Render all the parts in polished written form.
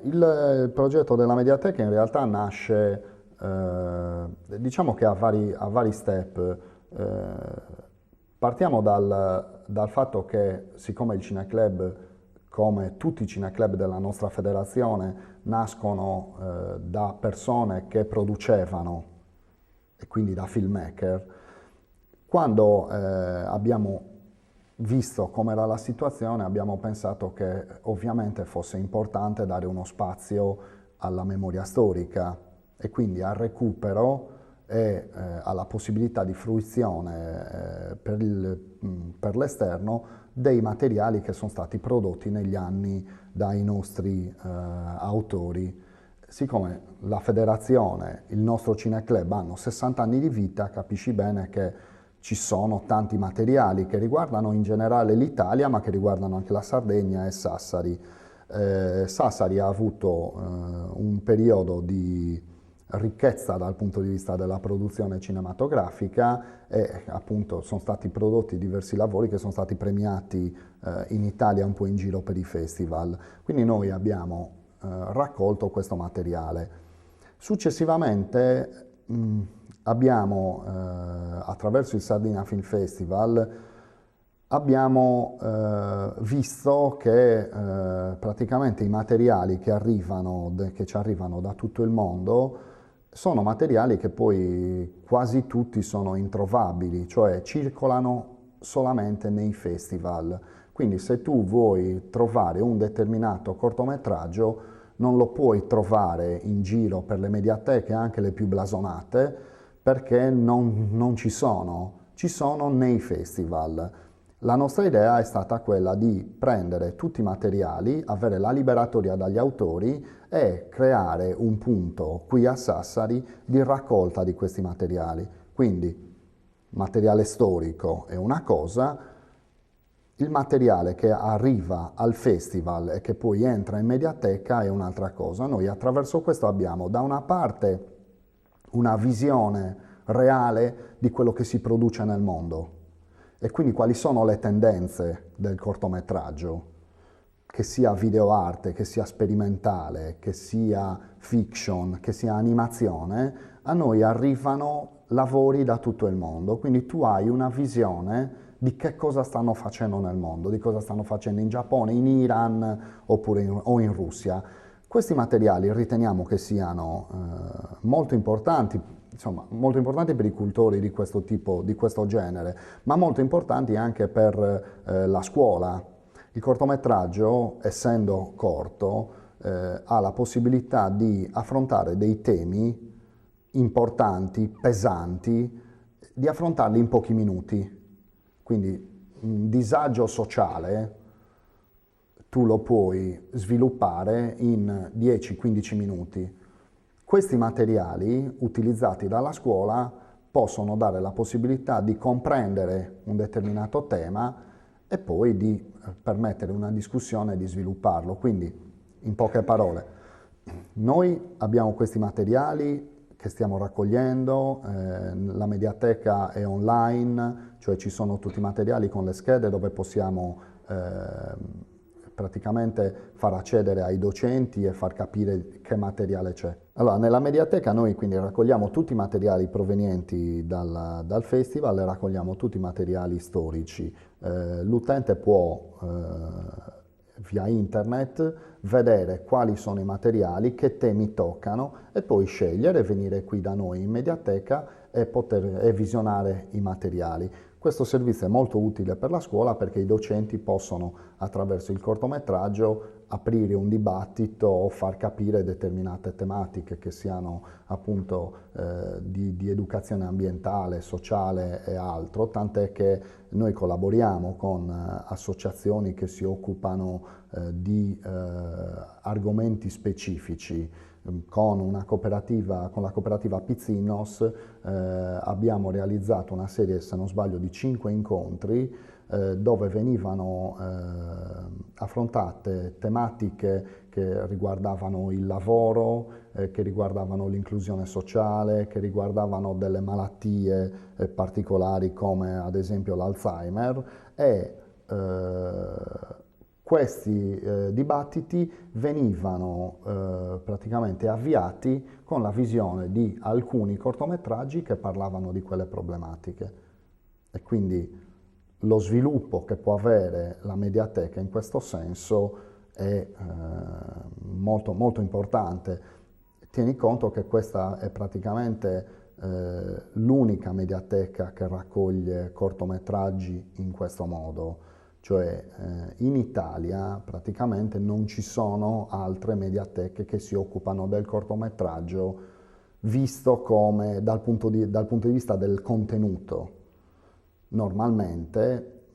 Il progetto della Mediateca in realtà nasce, diciamo che a vari step. Partiamo dal fatto che siccome il Cineclub, come tutti i cineclub della nostra federazione, nascono da persone che producevano e quindi da filmmaker, quando abbiamo visto com'era la situazione, abbiamo pensato che ovviamente fosse importante dare uno spazio alla memoria storica e quindi al recupero e alla possibilità di fruizione per l'esterno dei materiali che sono stati prodotti negli anni dai nostri autori. Siccome la federazione, il nostro Cineclub hanno 60 anni di vita, capisci bene che ci sono tanti materiali che riguardano in generale l'Italia, ma che riguardano anche la Sardegna e Sassari. Sassari ha avuto un periodo di ricchezza dal punto di vista della produzione cinematografica e appunto sono stati prodotti diversi lavori che sono stati premiati in Italia, un po' in giro per i festival. Quindi noi abbiamo raccolto questo materiale. Successivamente abbiamo, attraverso il Sardinia Film Festival, abbiamo visto che praticamente i materiali che ci arrivano da tutto il mondo sono materiali che poi quasi tutti sono introvabili, cioè circolano solamente nei festival. Quindi se tu vuoi trovare un determinato cortometraggio, non lo puoi trovare in giro per le mediateche, anche le più blasonate, perché non ci sono nei festival. La nostra idea è stata quella di prendere tutti i materiali, avere la liberatoria dagli autori e creare un punto qui a Sassari di raccolta di questi materiali. Quindi materiale storico è una cosa, il materiale che arriva al festival e che poi entra in mediateca è un'altra cosa. Noi attraverso questo abbiamo da una parte una visione reale di quello che si produce nel mondo e quindi quali sono le tendenze del cortometraggio, che sia videoarte, che sia sperimentale, che sia fiction, che sia animazione, a noi arrivano lavori da tutto il mondo, quindi tu hai una visione di che cosa stanno facendo nel mondo, di cosa stanno facendo in Giappone, in Iran o in Russia. Questi materiali riteniamo che siano molto importanti, insomma, molto importanti per i cultori di questo tipo, di questo genere, ma molto importanti anche per la scuola. Il cortometraggio, essendo corto, ha la possibilità di affrontare dei temi importanti, pesanti, di affrontarli in pochi minuti. Quindi un disagio sociale tu lo puoi sviluppare in 10-15 minuti. Questi materiali utilizzati dalla scuola possono dare la possibilità di comprendere un determinato tema e poi di permettere una discussione e di svilupparlo. Quindi, in poche parole, noi abbiamo questi materiali che stiamo raccogliendo, la mediateca è online, cioè ci sono tutti i materiali con le schede dove possiamo praticamente far accedere ai docenti e far capire che materiale c'è. Allora, nella mediateca noi quindi raccogliamo tutti i materiali provenienti dal festival e raccogliamo tutti i materiali storici. L'utente può via internet vedere quali sono i materiali, che temi toccano e poi scegliere, venire qui da noi in mediateca e visionare i materiali. Questo servizio è molto utile per la scuola perché i docenti possono, attraverso il cortometraggio, aprire un dibattito o far capire determinate tematiche che siano appunto di educazione ambientale, sociale e altro, tant'è che noi collaboriamo con associazioni che si occupano di argomenti specifici. Con la cooperativa Pizzinos abbiamo realizzato una serie, se non sbaglio, di 5 incontri dove venivano affrontate tematiche che riguardavano il lavoro, che riguardavano l'inclusione sociale, che riguardavano delle malattie particolari come ad esempio l'Alzheimer e questi dibattiti venivano praticamente avviati con la visione di alcuni cortometraggi che parlavano di quelle problematiche e quindi lo sviluppo che può avere la Mediateca in questo senso è molto, molto importante. Tieni conto che questa è praticamente l'unica Mediateca che raccoglie cortometraggi in questo modo, cioè in Italia praticamente non ci sono altre mediateche che si occupano del cortometraggio visto come dal punto di vista del contenuto. Normalmente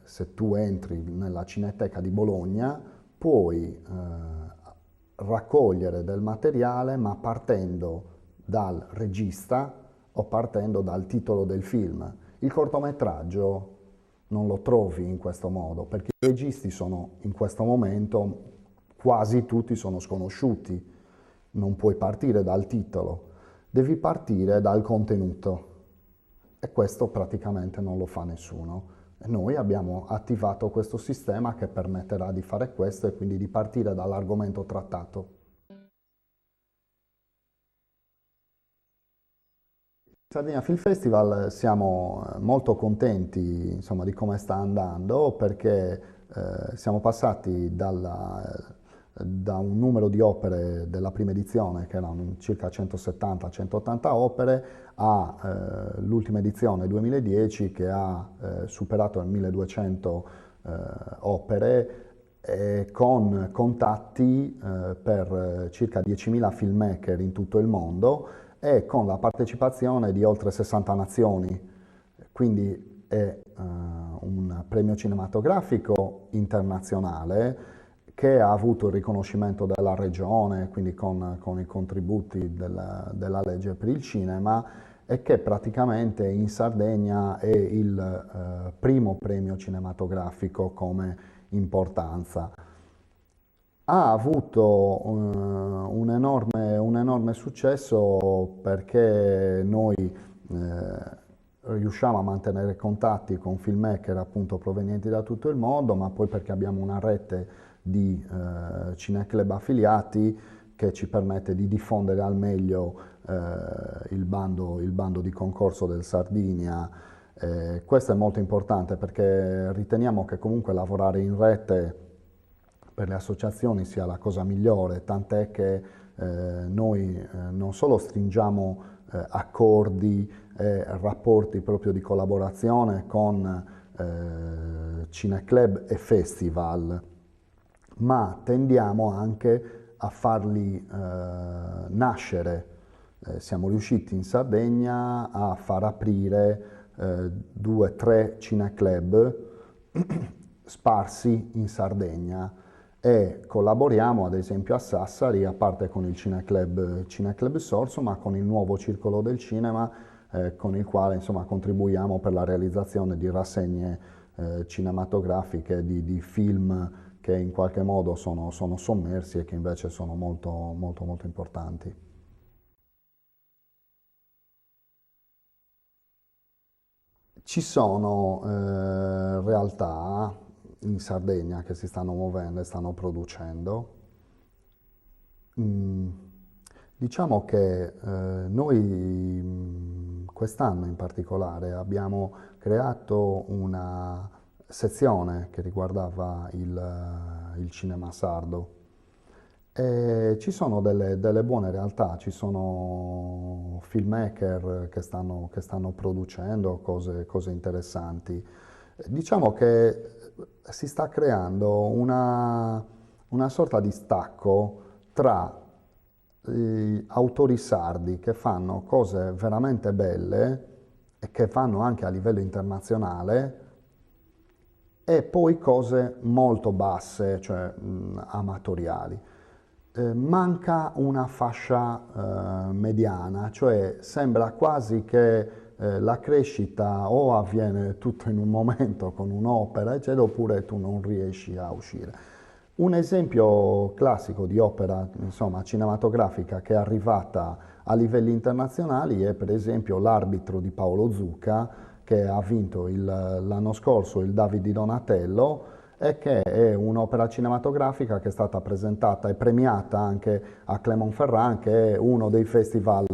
se tu entri nella Cineteca di Bologna puoi raccogliere del materiale ma partendo dal regista o partendo dal titolo del film. Il cortometraggio non lo trovi in questo modo perché i registi sono in questo momento quasi tutti sono sconosciuti. Non puoi partire dal titolo, devi partire dal contenuto. E questo praticamente non lo fa nessuno. E noi abbiamo attivato questo sistema che permetterà di fare questo e quindi di partire dall'argomento trattato. Sardegna Film Festival siamo molto contenti insomma, di come sta andando perché siamo passati da un numero di opere della prima edizione che erano circa 170-180 opere all'ultima edizione 2010 che ha superato le 1200 opere con contatti per circa 10.000 filmmaker in tutto il mondo e con la partecipazione di oltre 60 nazioni, quindi è un premio cinematografico internazionale che ha avuto il riconoscimento della regione, quindi con i contributi della legge per il cinema, e che praticamente in Sardegna è il primo premio cinematografico come importanza. Ha avuto un enorme successo perché noi riusciamo a mantenere contatti con filmmaker appunto provenienti da tutto il mondo, ma poi perché abbiamo una rete di cineclub affiliati che ci permette di diffondere al meglio il bando di concorso del Sardinia. Questo è molto importante perché riteniamo che comunque lavorare in rete per le associazioni sia la cosa migliore, tant'è che noi non solo stringiamo accordi e rapporti proprio di collaborazione con cineclub e festival, ma tendiamo anche a farli nascere. Siamo riusciti in Sardegna a far aprire 2-3 cineclub sparsi in Sardegna e collaboriamo ad esempio a Sassari, a parte con il Cineclub Sorso, ma con il nuovo Circolo del Cinema con il quale insomma contribuiamo per la realizzazione di rassegne cinematografiche di film che in qualche modo sono sommersi e che invece sono molto importanti. Ci sono realtà in Sardegna che si stanno muovendo e stanno producendo. Mm, diciamo che noi quest'anno in particolare abbiamo creato una sezione che riguardava il cinema sardo e ci sono delle buone realtà, ci sono filmmaker che stanno producendo cose interessanti. Diciamo che si sta creando una sorta di stacco tra autori sardi che fanno cose veramente belle e che fanno anche a livello internazionale e poi cose molto basse, cioè amatoriali. Manca una fascia mediana, cioè sembra quasi che la crescita o avviene tutto in un momento con un'opera, eccetera, oppure tu non riesci a uscire. Un esempio classico di opera, insomma, cinematografica che è arrivata a livelli internazionali è per esempio L'arbitro di Paolo Zucca, che ha vinto l'anno scorso il David di Donatello e che è un'opera cinematografica che è stata presentata e premiata anche a Clermont-Ferrand, che è uno dei festival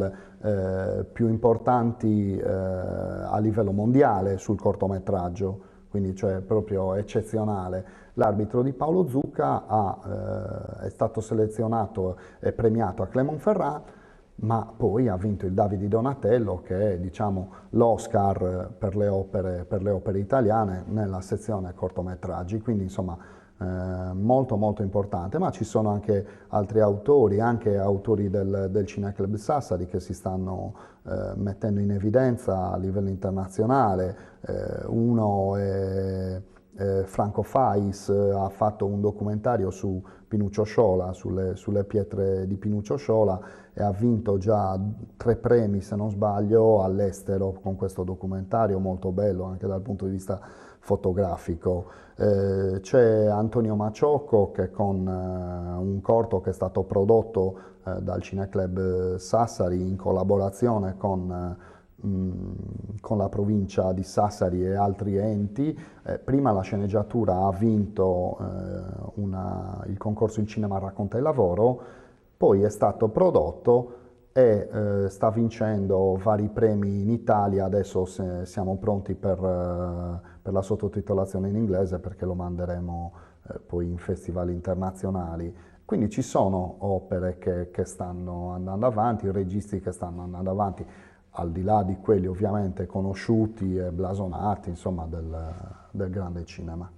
più importanti a livello mondiale sul cortometraggio, quindi cioè proprio eccezionale. L'arbitro di Paolo Zucca è stato selezionato e premiato a Clermont-Ferrand, ma poi ha vinto il David di Donatello, che è, diciamo, l'Oscar per le opere italiane nella sezione cortometraggi, quindi insomma molto molto importante. Ma ci sono anche altri autori, anche autori del Cineclub Sassari, che si stanno mettendo in evidenza a livello internazionale. Uno è Franco Fais, ha fatto un documentario su Pinuccio Sciola, sulle pietre di Pinuccio Sciola, e ha vinto già 3 premi, se non sbaglio, all'estero con questo documentario, molto bello anche dal punto di vista fotografico. C'è Antonio Maciocco, che con un corto che è stato prodotto dal Cineclub Sassari in collaborazione con la provincia di Sassari e altri enti. Prima la sceneggiatura ha vinto il concorso Il Cinema Racconta il Lavoro, poi è stato prodotto e sta vincendo vari premi in Italia. Adesso siamo pronti per la sottotitolazione in inglese, perché lo manderemo poi in festival internazionali. Quindi ci sono opere che stanno andando avanti, registi che stanno andando avanti, al di là di quelli ovviamente conosciuti e blasonati, insomma, del grande cinema.